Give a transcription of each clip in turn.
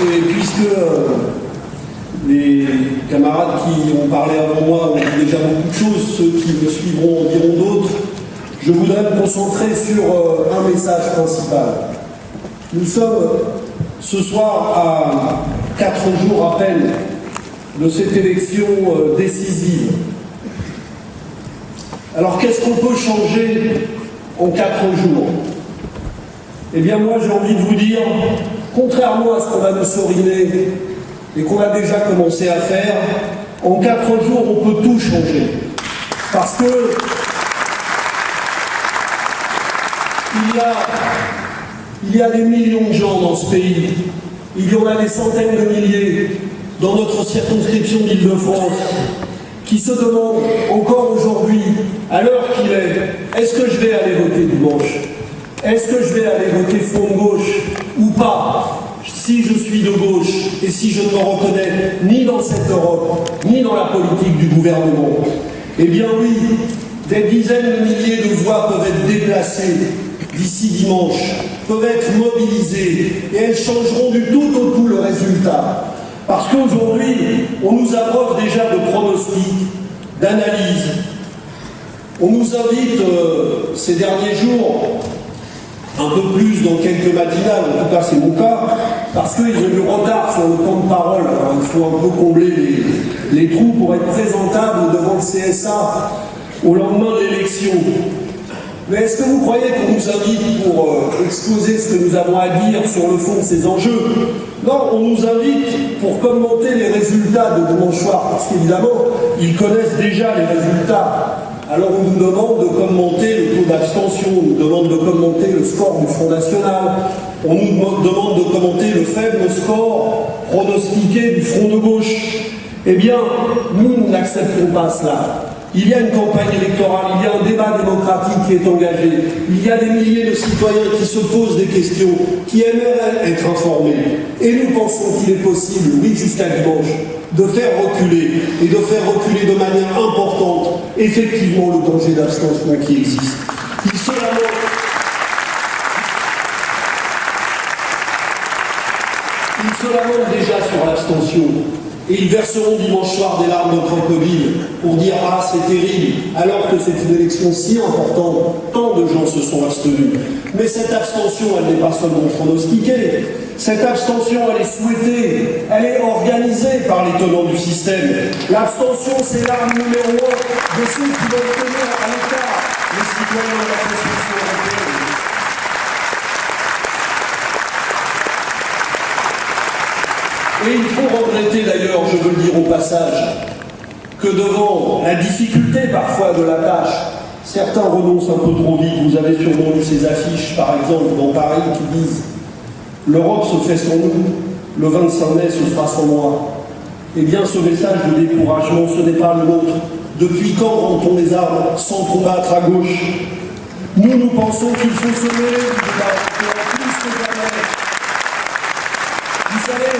Et puisque les camarades qui ont parlé avant moi ont dit déjà beaucoup de choses, ceux qui me suivront en diront d'autres, je voudrais me concentrer sur un message principal. Nous sommes ce soir à 4 jours à peine de cette élection décisive. Alors qu'est-ce qu'on peut changer en 4 jours? Eh bien moi j'ai envie de vous dire, contrairement à ce qu'on va nous sauriner et qu'on a déjà commencé à faire, en 4 jours on peut tout changer. Parce que il y a des millions de gens dans ce pays, il y en a des centaines de milliers dans notre circonscription d'Île-de-France qui se demandent encore aujourd'hui, à l'heure qu'il est, est-ce que je vais aller voter dimanche? Est-ce que je vais aller voter Front de gauche ou pas? Si je suis de gauche et si je ne me reconnais ni dans cette Europe, ni dans la politique du gouvernement. Eh bien oui, des dizaines de milliers de voix peuvent être déplacées d'ici dimanche, peuvent être mobilisées et elles changeront du tout au tout le résultat. Parce qu'aujourd'hui, on nous abreuve déjà de pronostics, d'analyses. On nous invite ces derniers jours, un peu plus dans quelques matinales, en tout cas c'est mon cas, parce qu'ils ont du retard sur le temps de parole. Alors il faut un peu combler les trous pour être présentable devant le CSA au lendemain de l'élection. Mais est-ce que vous croyez qu'on nous invite pour exposer ce que nous avons à dire sur le fond de ces enjeux? Non, on nous invite pour commenter les résultats de dimanche soir, parce qu'évidemment, ils connaissent déjà les résultats. Alors on nous demande de commenter le taux d'abstention, on nous demande de commenter le score du Front National, on nous demande de commenter le faible score pronostiqué du Front de gauche. Eh bien, nous n'acceptons pas cela. Il y a une campagne électorale, il y a un débat démocratique qui est engagé, il y a des milliers de citoyens qui se posent des questions, qui aimeraient être informés. Et nous pensons qu'il est possible, oui, jusqu'à dimanche, de faire reculer, et de faire reculer de manière importante, effectivement, le danger d'abstention qui existe. Il se lamente déjà sur l'abstention. Et ils verseront dimanche soir des larmes de crocodile pour dire « Ah, c'est terrible », alors que c'est une élection si importante, tant de gens se sont abstenus. Mais cette abstention, elle n'est pas seulement pronostiquée. Cette abstention, elle est souhaitée, elle est organisée par les tenants du système. L'abstention, c'est l'arme numéro 1 de ceux qui veulent tenir à l'écart les citoyens de la construction européenne. Et il faut regretter d'ailleurs, je veux le dire au passage, que devant la difficulté parfois de la tâche, certains renoncent un peu trop vite. Vous avez sûrement lu ces affiches, par exemple, dans Paris, qui disent « L'Europe se fait sans nous, le 25 mai, ce sera sans moi ». Eh bien, ce message de découragement, ce n'est pas le nôtre. Depuis quand rend-on les armes sans combattre à gauche? Nous pensons qu'il faut se mêler du débat, plus que jamais. Vous savez,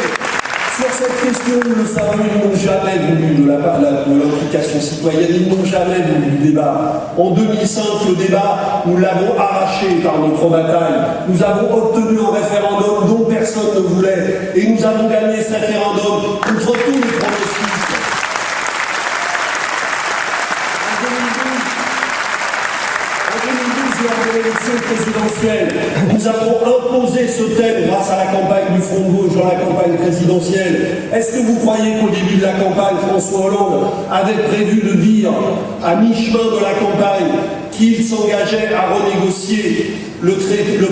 sur cette question, nous le savons, ils n'ont jamais voulu de l'implication citoyenne, ils n'ont jamais voulu du débat. En 2005, le débat, nous l'avons arraché par notre bataille. Nous avons obtenu un référendum dont personne ne voulait. Et nous avons gagné ce référendum contre tous les pronostics. Lors de l'élection présidentielle, nous avons imposé ce thème grâce à la campagne du Front de gauche dans la campagne présidentielle. Est-ce que vous croyez qu'au début de la campagne, François Hollande avait prévu de dire, à mi-chemin de la campagne, qu'il s'engageait à renégocier le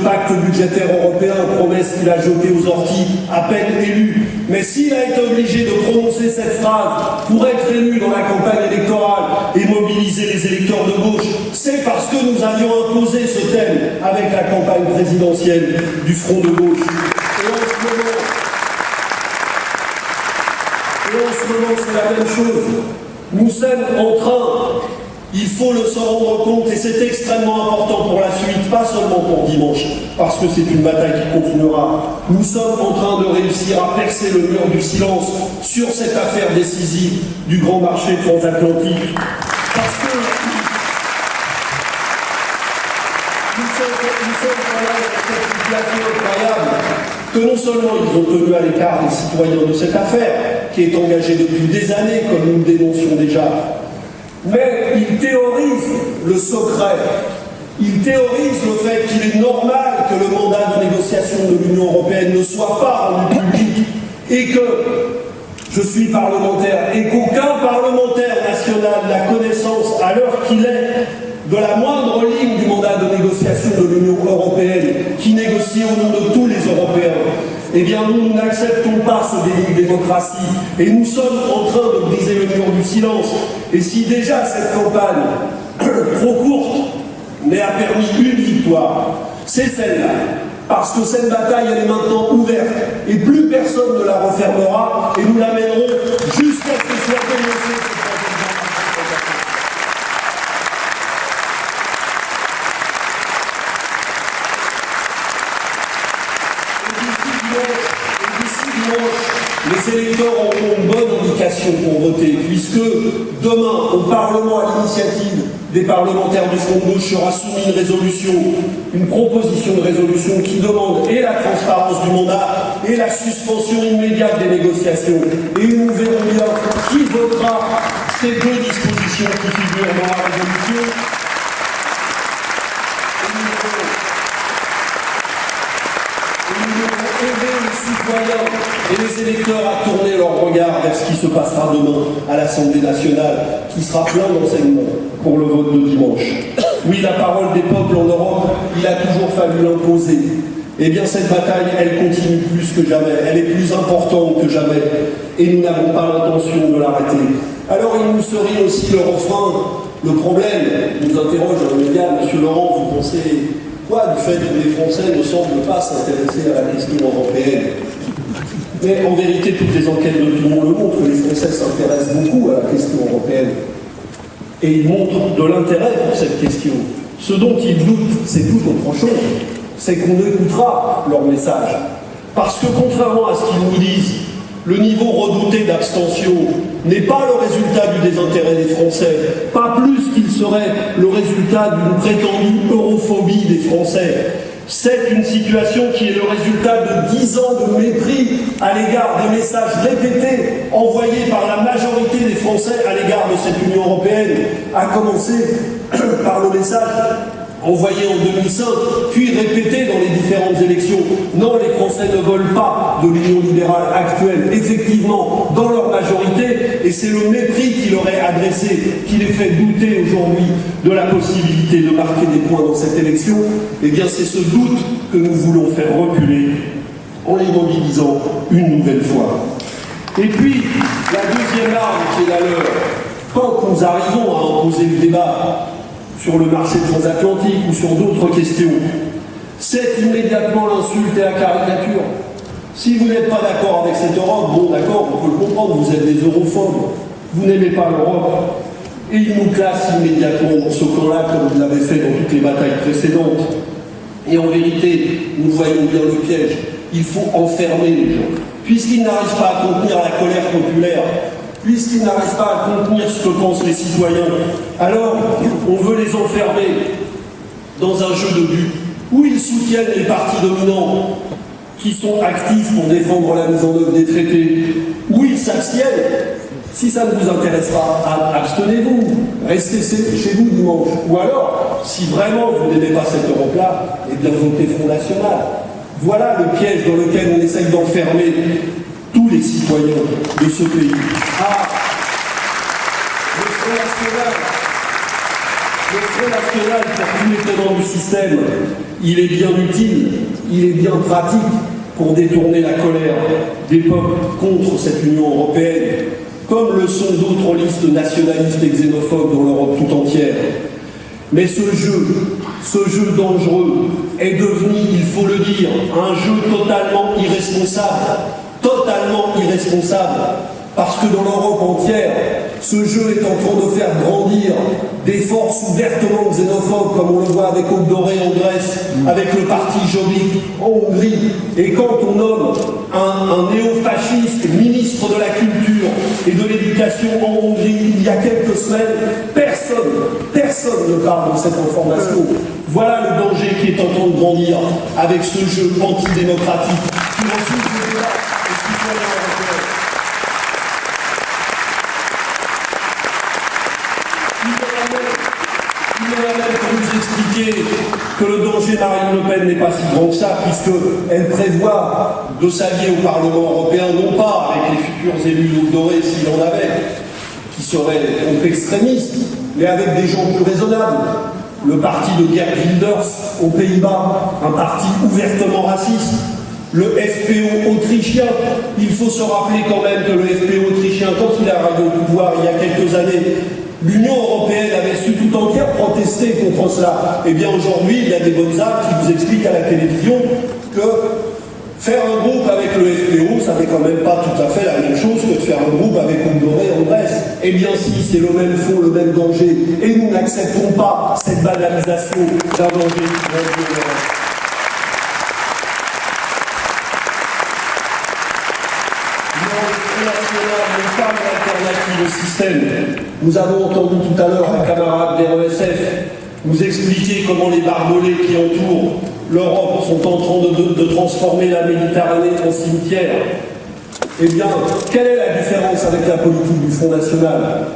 pacte budgétaire européen, promesse qu'il a jetée aux orties à peine élu? Mais s'il a été obligé de prononcer cette phrase pour être élu dans la campagne électorale et mobiliser les électeurs de gauche, c'est parce que nous avions imposé ce thème avec la campagne présidentielle du Front de gauche. Et en ce moment, c'est la même chose. Nous sommes en train, il faut s'en rendre compte, et c'est extrêmement important pour la suite, pas seulement pour dimanche, parce que c'est une bataille qui continuera. Nous sommes en train de réussir à percer le mur du silence sur cette affaire décisive du grand marché transatlantique. Parce que nous sommes quand même dans cette situation incroyable que non seulement ils ont tenu à l'écart les citoyens de cette affaire, qui est engagée depuis des années, comme nous le dénoncions déjà, mais ils théorisent le secret. Ils théorisent le fait qu'il est normal que le mandat de négociation de l'Union européenne ne soit pas rendu public et que je suis parlementaire et qu'aucun parlementaire national n'a connaissance à l'heure qu'il est de la moindre ligne du mandat de négociation de l'Union européenne qui négocie au nom de tous les Européens. Eh bien, nous n'acceptons pas ce déni de démocratie et nous sommes en train de briser le mur du silence. Et si déjà cette campagne trop courte mais a permis une victoire, c'est celle-là. Parce que cette bataille, elle est maintenant ouverte et plus personne ne la refermera et nous la mènerons jusqu'à ce que soit dénoncée cette les électeurs auront une bonne indication pour voter, puisque demain, au Parlement, à l'initiative des parlementaires du Front de Gauche, sera soumise une proposition de résolution qui demande et la transparence du mandat et la suspension immédiate des négociations. Et nous verrons bien qui votera ces deux dispositions qui figurent dans la résolution. Citoyens et les électeurs à tourner leur regard vers ce qui se passera demain à l'Assemblée nationale, qui sera plein d'enseignements pour le vote de dimanche. Oui, la parole des peuples en Europe, il a toujours fallu l'imposer. Eh bien, cette bataille, elle continue plus que jamais, elle est plus importante que jamais, et nous n'avons pas l'intention de l'arrêter. Alors, il nous serait aussi le refrain, le problème, nous interroge dans les médias, Monsieur Laurent, vous pensez quoi du fait que les Français ne semblent pas s'intéresser à la question européenne? Mais en vérité, toutes les enquêtes d'opinion le montrent, les Français s'intéressent beaucoup à la question européenne. Et ils montrent de l'intérêt pour cette question. Ce dont ils doutent, c'est tout autre chose. C'est qu'on écoutera leur message. Parce que contrairement à ce qu'ils nous disent, le niveau redouté d'abstention n'est pas le résultat du désintérêt des Français, pas plus qu'il serait le résultat d'une prétendue europhobie des Français. C'est une situation qui est le résultat de 10 ans de mépris à l'égard des messages répétés envoyés par la majorité des Français à l'égard de cette Union européenne, à commencer par le message envoyé en 2005, puis répété dans les différentes élections. Non, les Français ne veulent pas de l'Union libérale actuelle, effectivement, dans leur majorité, et c'est le mépris qui leur est adressé, qui les fait douter aujourd'hui de la possibilité de marquer des points dans cette élection. Eh bien, c'est ce doute que nous voulons faire reculer en les mobilisant une nouvelle fois. Et puis, la deuxième arme qui est la leur, quand nous arrivons à imposer le débat sur le marché transatlantique ou sur d'autres questions, c'est immédiatement l'insulte et la caricature. Si vous n'êtes pas d'accord avec cette Europe, bon d'accord, on peut le comprendre, vous êtes des europhobes, vous n'aimez pas l'Europe, et ils nous classent immédiatement dans ce camp-là, comme vous l'avez fait dans toutes les batailles précédentes. Et en vérité, nous voyons bien le piège. Il faut enfermer les gens. Puisqu'ils n'arrivent pas à contenir la colère populaire, puisqu'ils n'arrivent pas à contenir ce que pensent les citoyens, alors on veut les enfermer dans un jeu de but où ils soutiennent les partis dominants qui sont actifs pour défendre la mise en œuvre des traités, où ils s'abstiennent. Si ça ne vous intéresse pas, abstenez-vous, restez chez vous dimanche. Ou alors, si vraiment vous n'aimez pas cette Europe-là, eh bien votez Front National. Voilà le piège dans lequel on essaye d'enfermer tous les citoyens de ce pays. Ah, le Front National, pour tous les tenants du système, il est bien utile, il est bien pratique pour détourner la colère des peuples contre cette Union européenne, comme le sont d'autres listes nationalistes et xénophobes dans l'Europe tout entière. Mais ce jeu dangereux est devenu, il faut le dire, un jeu totalement irresponsable, parce que dans l'Europe entière, ce jeu est en train de faire grandir des forces ouvertement xénophobes, comme on le voit avec Aube Dorée en Grèce, avec le parti Jobbik en Hongrie. Et quand on nomme un néo-fasciste ministre de la Culture et de l'Éducation en Hongrie il y a quelques semaines, personne ne parle de cette information. Voilà le danger qui est en train de grandir avec ce jeu antidémocratique qui aussi ce débat aux citoyens européens. Il y a même pour nous expliquer que le danger Marine Le Pen n'est pas si grand que ça, puisqu'elle prévoit de s'allier au Parlement européen, non pas avec les futurs élus dorés s'il en avait, qui seraient trop extrémistes, mais avec des gens plus raisonnables. Le parti de Geert Wilders aux Pays-Bas, un parti ouvertement raciste. Le FPO autrichien, il faut se rappeler quand même que le FPO autrichien, quand il a arrivé au pouvoir il y a quelques années, l'Union européenne avait su tout entière protester contre cela. Eh bien aujourd'hui, il y a des bonnes âmes qui vous expliquent à la télévision que faire un groupe avec le FPO, ça n'est quand même pas tout à fait la même chose que de faire un groupe avec Ondoré en Grèce. Eh bien si, c'est le même fond, le même danger. Et nous n'acceptons pas cette banalisation d'un danger qui va être n'est pas une alternative au système. Nous avons entendu tout à l'heure un camarade des RESF nous expliquer comment les barbelés qui entourent l'Europe sont en train de transformer la Méditerranée en cimetière. Eh bien, quelle est la différence avec la politique du Front National?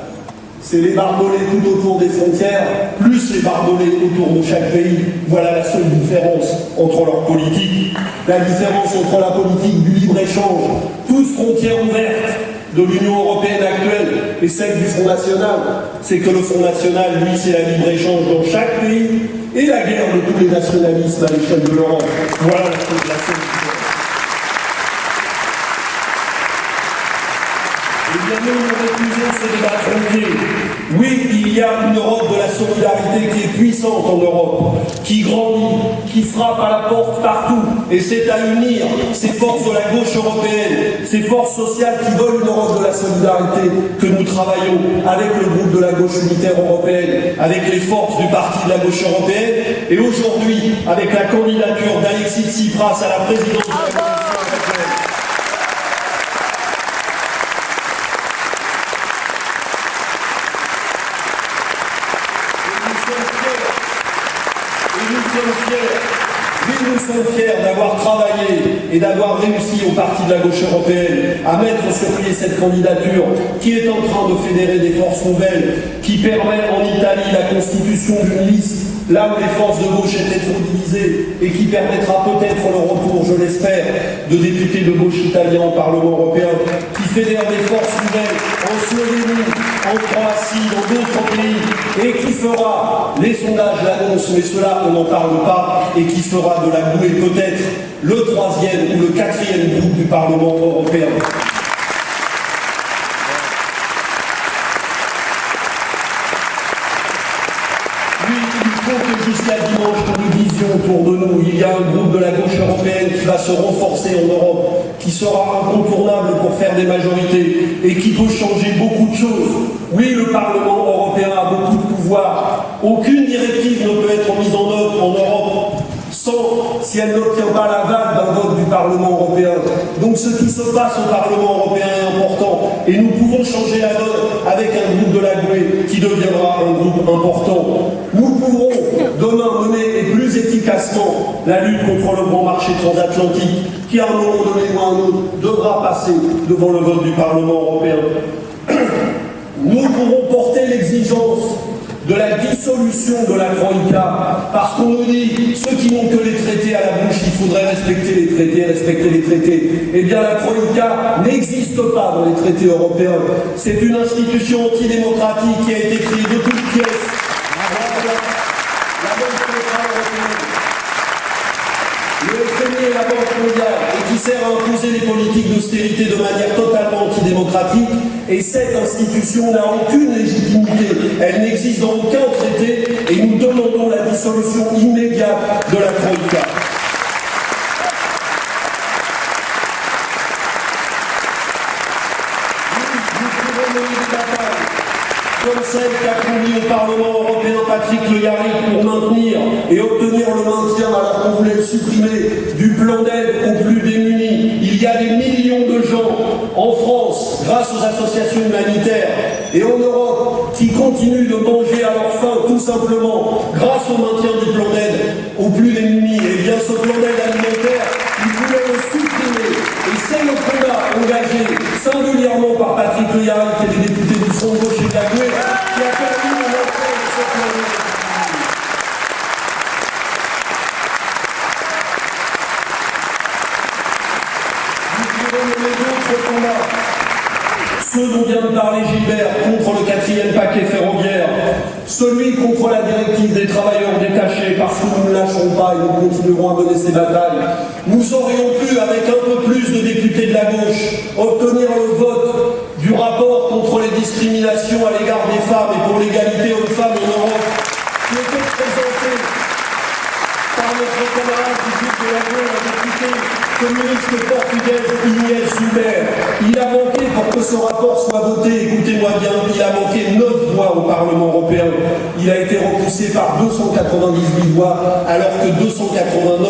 C'est les barbelés tout autour des frontières, plus les barbelés autour de chaque pays. Voilà la seule différence entre leurs politiques. La différence entre la politique du libre-échange, toutes frontières ouvertes, de l'Union européenne actuelle et celle du Front National, c'est que le Front National, lui, c'est la libre-échange dans chaque pays et la guerre de tous les nationalismes à l'échelle de l'Europe. Voilà la seule différence. Eh bien, nous refusons ce débat tronqué. Oui, il y a une Europe de la solidarité qui est puissante en Europe, qui grandit, qui frappe à la porte partout. Et c'est à unir ces forces de la gauche européenne, ces forces sociales qui veulent une Europe de la solidarité, que nous travaillons avec le groupe de la gauche unitaire européenne, avec les forces du parti de la gauche européenne, et aujourd'hui, avec la candidature d'Alexis Tsipras à la présidence de la Commission européenne. Nous sommes fiers d'avoir travaillé et d'avoir réussi au parti de la gauche européenne à mettre sur pied cette candidature qui est en train de fédérer des forces nouvelles, qui permet en Italie la constitution d'une liste là où les forces de gauche étaient trop divisées et qui permettra peut-être le retour, je l'espère, de députés de gauche italiens au Parlement européen, qui fédère des forces nouvelles en Slovénie, en Croatie, dans d'autres pays, et qui fera, les sondages l'annoncent, mais cela on n'en parle pas, et qui fera de la GUE peut-être le 3e ou le 4e groupe du Parlement européen. Jusqu'à dimanche, que nous disions autour de nous, il y a un groupe de la gauche européenne qui va se renforcer en Europe, qui sera incontournable pour faire des majorités et qui peut changer beaucoup de choses. Oui, le Parlement européen a beaucoup de pouvoir. Aucune directive ne peut être mise en œuvre en Europe si elle n'obtient pas l'aval d'un vote du Parlement européen. Donc ce qui se passe au Parlement européen est important et nous pouvons changer la donne avec un groupe de la GUE qui deviendra un groupe important. Nous pourrons demain mener et plus efficacement la lutte contre le grand marché transatlantique qui à un moment donné ou à un autre devra passer devant le vote du Parlement européen. Nous pourrons porter l'exigence de la dissolution de la Troïka, parce qu'on nous dit, ceux qui n'ont que les traités à la bouche, il faudrait respecter les traités. Eh bien, la Troïka n'existe pas dans les traités européens. C'est une institution antidémocratique qui a été créée de toutes pièces. La Banque centrale européenne, le FMI et la Banque mondiale, et qui sert à imposer les politiques d'austérité de manière totalement antidémocratique. Et cette institution n'a aucune légitimité. Elle n'existe dans aucun traité et nous demandons la dissolution immédiate de la Troïka. Nous pouvons mener des batailles comme celle qu'a conduit au Parlement européen Patrick Le Yarrick pour maintenir et obtenir le maintien, alors qu'on voulait le supprimer, du plan d'aide aux plus démunis. Il y a des millions de gens en France, grâce aux associations humanitaires, et en Europe, qui continuent de manger à leur faim, tout simplement, grâce au maintien du plan d'aide aux plus démunis. Et bien ce plan d'aide alimentaire, il voulait le supprimer. Pléa, qui est des députés du Front de Gauche et de la Gauche, qui a permis l'entrée de cette loi. Ceux dont vient de parler Gilbert contre le 4e paquet ferroviaire, celui contre la directive des travailleurs détachés, parce que nous ne lâcherons pas et nous continuerons à mener ces batailles. Nous aurions pu, avec un peu plus de députés de la gauche, obtenir le vote du rapport contre les discriminations à l'égard des femmes et pour l'égalité hommes-femmes en Europe, qui était présenté par notre camarade du groupe de la gauche, la députée communiste portugaise Inés Zuber. Il a manqué, pour que ce rapport soit voté, écoutez-moi bien, il a manqué 9 voix au Parlement européen. Il a été repoussé par 298 voix, alors que 289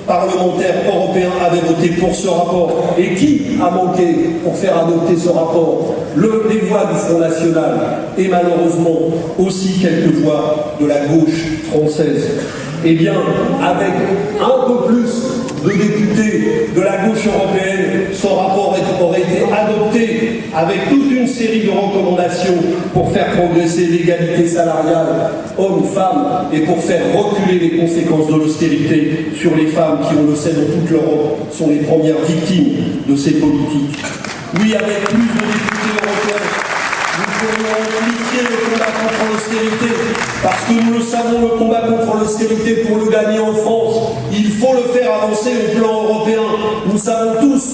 parlementaires européens avaient voté pour ce rapport. Et qui a manqué pour faire adopter ce rapport? Les voix du Front National et malheureusement aussi quelques voix de la gauche française. Eh bien, avec un peu plus de députés de la gauche européenne, ce rapport aurait été adopté avec toute une série de recommandations pour faire progresser l'égalité salariale hommes-femmes et pour faire reculer les conséquences de l'austérité sur les femmes qui, on le sait, dans toute l'Europe, sont les premières victimes de ces politiques. Oui, avec plus de députés européens, nous pourrions amplifier le combat contre l'austérité, parce que nous le savons, le combat contre l'austérité, pour le gagner en France, il faut le faire avancer au plan européen. Nous savons tous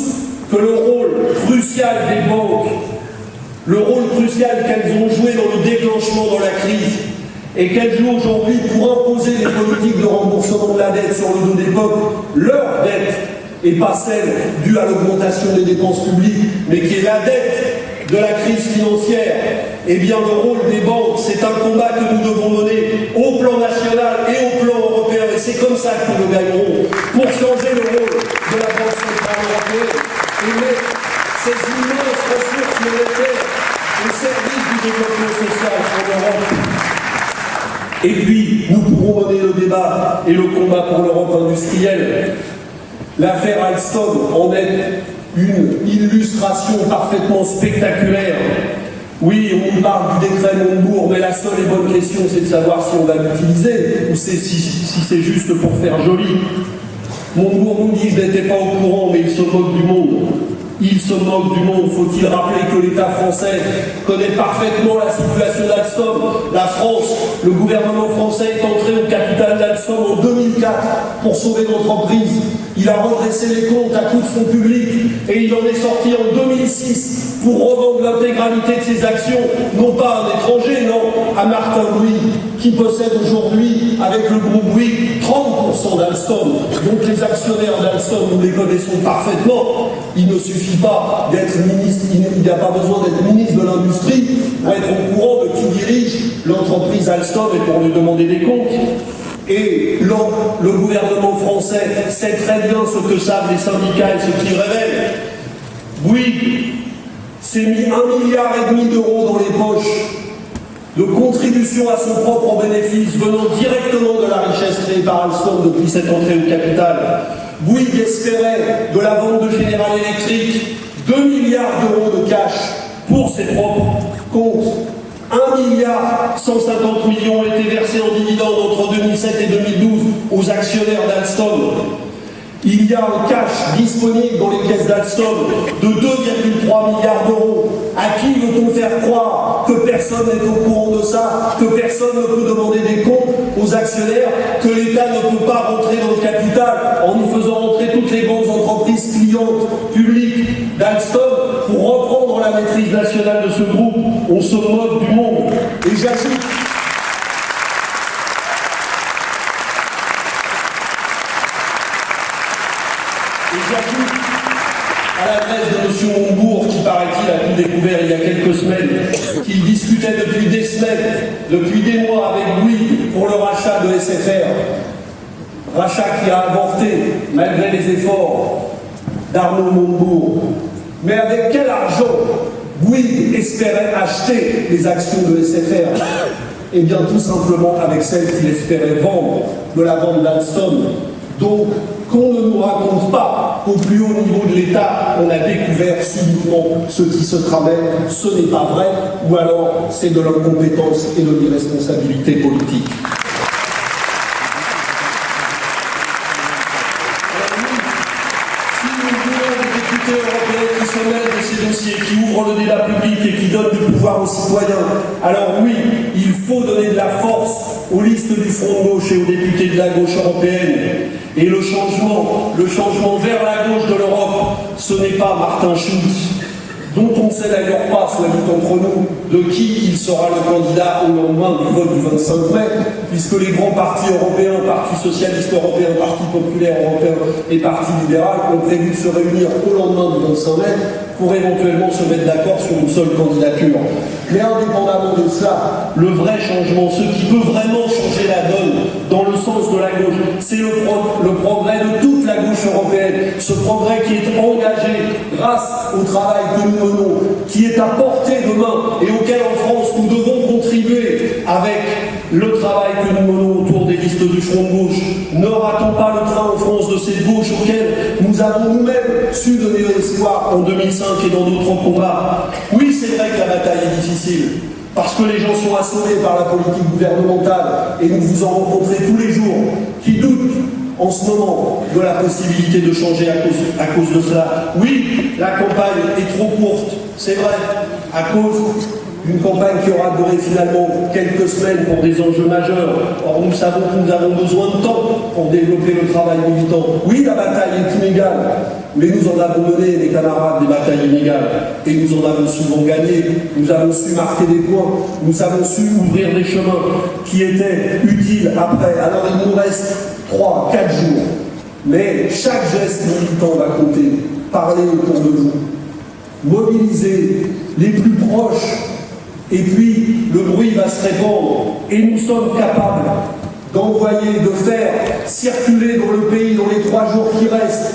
que le rôle crucial des banques, le rôle crucial qu'elles ont joué dans le déclenchement de la crise, et qu'elles jouent aujourd'hui pour imposer des politiques de remboursement de la dette sur le dos des peuples, leur dette, et pas celle due à l'augmentation des dépenses publiques, mais qui est la dette de la crise financière. Eh bien, le rôle des banques, c'est un combat que nous devons mener au plan national et au plan européen, et c'est comme ça que nous le gagnerons, pour changer le rôle de la Banque centrale européenne et mettre ces immenses ressources monétaires au service du développement social en Europe. Et puis, nous pourrons mener le débat et le combat pour l'Europe industrielle. L'affaire Alstom en est une illustration parfaitement spectaculaire. Oui, on nous parle du décret Montebourg, mais la seule et bonne question, c'est de savoir si on va l'utiliser ou si c'est juste pour faire joli. Montebourg nous dit: je n'étais pas au courant, mais il se moque du monde. Il se moque du monde. Faut-il rappeler que l'État français connaît parfaitement la situation d'Alstom? La France, le gouvernement français est entré au capital d'Alstom en 2004 pour sauver l'entreprise. Il a redressé les comptes à coups de fonds publics et il en est sorti en 2006 pour revendre l'intégralité de ses actions, non pas à un étranger, non, à Martin Bouygues, qui possède aujourd'hui, avec le groupe Bouygues, 30% d'Alstom. Donc les actionnaires d'Alstom, nous les connaissons parfaitement. Il ne suffit pas d'être ministre, il n'y a pas besoin d'être ministre de l'Industrie pour être au courant de qui dirige l'entreprise Alstom et pour lui demander des comptes. Et le gouvernement français sait très bien ce que savent les syndicats et ce qu'ils révèlent. Bouygues s'est mis 1,5 milliard d'euros dans les poches de contribution à son propre bénéfice venant directement de la richesse créée par Alstom depuis cette entrée au capital. Bouygues espérait de la vente de General Electric 2 milliards d'euros de cash pour ses propres comptes. 1,150 milliard ont été versés en dividendes entre 2007 et 2012 aux actionnaires d'Alstom. Il y a un cash disponible dans les caisses d'Alstom de 2,3 milliards d'euros. À qui veut-on faire croire que personne n'est au courant de ça, que personne ne peut demander des comptes aux actionnaires, que l'État ne peut pas rentrer dans le capital en nous faisant rentrer toutes les grandes entreprises clientes publiques d'Alstom pour reprendre la maîtrise nationale de ce groupe? On se moque du monde. Et j'ajoute à l'adresse de M. Montebourg, qui paraît-il a tout découvert il y a quelques semaines, qu'il discutait depuis des semaines, depuis des mois avec Bouygues pour le rachat de SFR. Rachat qui a avorté malgré les efforts d'Arnaud Montebourg. Mais avec quel argent Bouygues espérait acheter les actions de SFR? Eh bien tout simplement avec celles qu'il espérait vendre de la vente d'Alstom. Donc qu'on ne nous raconte pas qu'au plus haut niveau de l'État, on a découvert subitement ce qui se tramait. Ce n'est pas vrai, ou alors c'est de l'incompétence et de l'irresponsabilité politique. Européens qui se mêlent de ces dossiers, qui ouvrent le débat public et qui donnent du pouvoir aux citoyens. Alors oui, il faut donner de la force aux listes du Front de gauche et aux députés de la gauche européenne. Et le changement vers la gauche de l'Europe, ce n'est pas Martin Schulz, dont on ne sait d'ailleurs pas, soit dit entre nous, de qui il sera le candidat au lendemain du vote du 25 mai, puisque les grands partis européens, Parti socialiste européen, Parti populaire européen et Parti libéral, ont prévu de se réunir au lendemain du 25 mai pour éventuellement se mettre d'accord sur une seule candidature. Mais indépendamment de cela, le vrai changement, ce qui peut vraiment changer la donne dans le sens de la gauche, c'est le progrès de toute la gauche européenne, ce progrès qui est engagé grâce au travail que nous menons, qui est à portée de main et auquel en France nous devons contribuer avec le travail que nous menons autour des listes du Front de gauche. Ne ratons pas le train en France de cette gauche auquel nous avons nous-mêmes su donner espoir en 2005 et dans d'autres combats. Oui, c'est vrai que la bataille est difficile, parce que les gens sont assommés par la politique gouvernementale, et nous vous en rencontrez tous les jours, qui doutent en ce moment de la possibilité de changer à cause de cela. Oui, la campagne est trop courte, c'est vrai, à cause d'une campagne qui aura duré finalement quelques semaines pour des enjeux majeurs. Or, nous savons que nous avons besoin de temps pour développer le travail militant. Oui, la bataille est inégale, mais nous en avons mené, les camarades, des batailles inégales, et nous en avons souvent gagné. Nous avons su marquer des points, nous avons su ouvrir des chemins qui étaient utiles après. Alors, il nous reste 3, 4 jours, mais chaque geste militant va compter. Parlez autour de vous, mobilisez les plus proches, et puis le bruit va se répandre, et nous sommes capables d'envoyer, de faire circuler dans le pays, dans les 3 jours qui restent,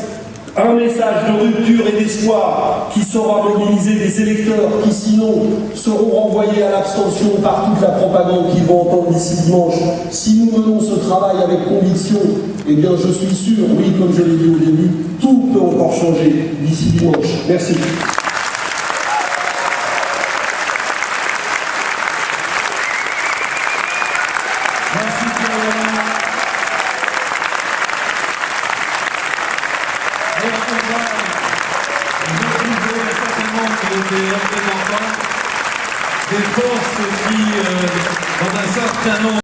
un message de rupture et d'espoir qui saura mobiliser des électeurs qui sinon seront renvoyés à l'abstention par toute la propagande qu'ils vont entendre d'ici dimanche. Si nous menons ce travail avec conviction, eh bien je suis sûr, oui, comme je l'ai dit au début, tout peut encore changer d'ici dimanche. Merci. Des forces qui, dans un certain nombre